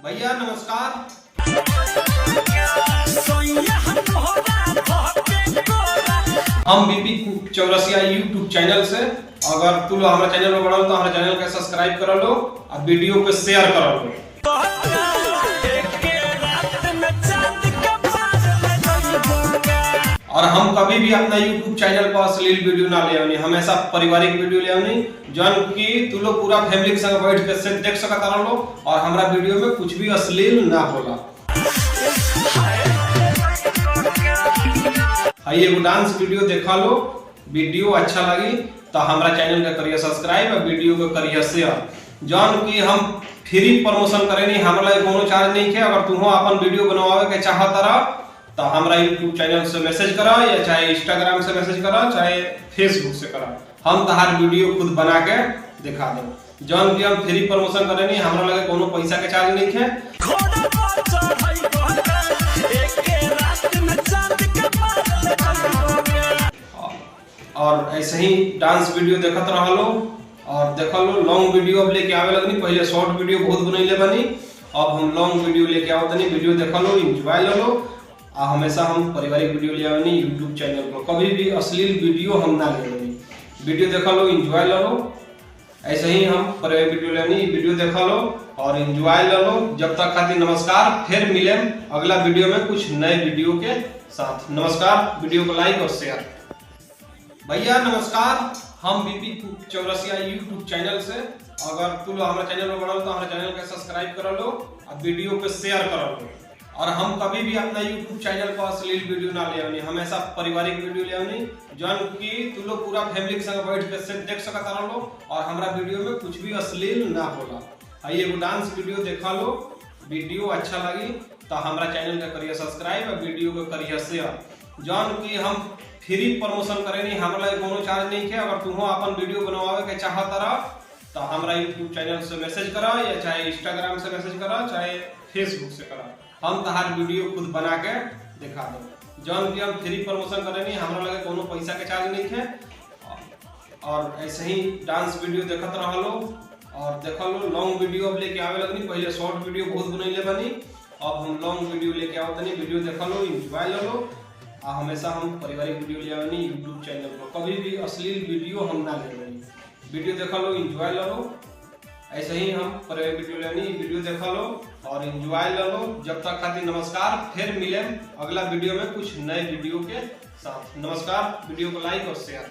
भैया नमस्कार। हम बीपी चौरसिया यूट्यूब चैनल से, अगर तू लोग हमारे चैनल में बढ़ल तो हमारे चैनल के सब्सक्राइब कर लो और वीडियो को शेयर कर लो। और हम कभी भी अपना यूट्यूब चैनल पर अश्लील वीडियो ना ले आनी, हमेशा पारिवारिक वीडियो ले आनी जौन कि तू लोग पूरा फैमिली के संग बैठ के देख सकता रहो और हमारा वीडियो में कुछ भी अश्लील ना होला। हाई एगो डांस वीडियो देखा लो, वीडियो अच्छा लगी तो हमारा चैनल का करिए सब्सक्राइब और वीडियो को करिए शेयर। जौन कि हम फ्री प्रमोशन करेनी, हमारा कोनो चार्ज नहीं है। अगर तुम अपन वीडियो बनवावे के चाहत रहा तो हमारा यूट्यूब चैनल से मैसेज करा, या चाहे इंस्टाग्राम से मैसेज करा, चाहे फेसबुक से करा, हम तहार वीडियो खुद बना के दिखा दे। जौन कि हम फ्री प्रमोशन करे नहीं, हमारा लगे कोनो पैसा के चार्ज नहीं है। और ऐसे ही डांस वीडियो देखत रह लो और देख लो। लॉन्ग वीडियो अब लेके आवे लगनी, पहले शॉर्ट वीडियो बहुत बनैले बनी, अब हम लॉन्ग वीडियो लेके आवत नहीं। वीडियो देख लो, एंजॉय ले लो। हमेशा हम पारिवारिक वीडियो ले आवे नहीं यूट्यूब चैनल पर, कभी भी अश्लील वीडियो हम ना ले आवे। वीडियो देख लो, एंजॉय ले लो। ऐसे ही हम पारिवारिक वीडियो लेनी, वीडियो देख लो और एंजॉय ले लो। जब तक खातिर नमस्कार, फिर मिले अगला वीडियो में कुछ नए वीडियो के साथ। नमस्कार। वीडियो को लाइक और शेयर। भैया नमस्कार। हम बीपी चौरसिया यूट्यूब चैनल से, अगर तू लोग हमारे चैनल में बढ़ल तो हमारे चैनल के सब्सक्राइब कर लो और वीडियो को शेयर कर लो। और हम कभी भी अपना यूट्यूब चैनल पर अश्लील वीडियो ना ले आनी, हमेशा पारिवारिक वीडियो ले आनी जौन कि तू लोग पूरा फैमिली के संग बैठ के देख सकता रहो और हमारा वीडियो में कुछ भी अश्लील ना होला। हाई एगो डांस वीडियो देखा लो, वीडियो अच्छा लगी तो हमारा चैनल का करिए सब्सक्राइब और वीडियो को करिए शेयर। जौन कि हम फ्री प्रमोशन करेनी, हमारा कोनो चार्ज नहीं है। अगर तुम अपन वीडियो बनवावे के चाहत रहा तो हमारा यूट्यूब चैनल से मैसेज करा, या चाहे इंस्टाग्राम से मैसेज करा, चाहे फेसबुक से करा, हम तहार वीडियो खुद बना के दिखा दो। जौन कि हम फ्री प्रमोशन करेनी, हमारा लगे कोनो पैसा के चार्ज नहीं है। और ऐसे ही डांस वीडियो देखत रह लो और देख लो। लॉन्ग वीडियो अब लेके आवे लगनी, पहले शॉर्ट वीडियो बहुत बनैले बनी, अब हम लॉन्ग वीडियो लेके आवत नहीं। वीडियो देख लो, एंजॉय ले लो। हमेशा हम पारिवारिक वीडियो ले आवे नहीं यूट्यूब चैनल पर, कभी भी अश्लील वीडियो हम ना ले आवे। वीडियो देख लो, एंजॉय ले लो। ऐसे ही हम पारिवारिक वीडियो लेनी, वीडियो देख लो और एंजॉय ले लो। जब तक खातिर नमस्कार, फिर मिले अगला वीडियो में कुछ नए वीडियो के साथ। नमस्कार। वीडियो को लाइक और शेयर।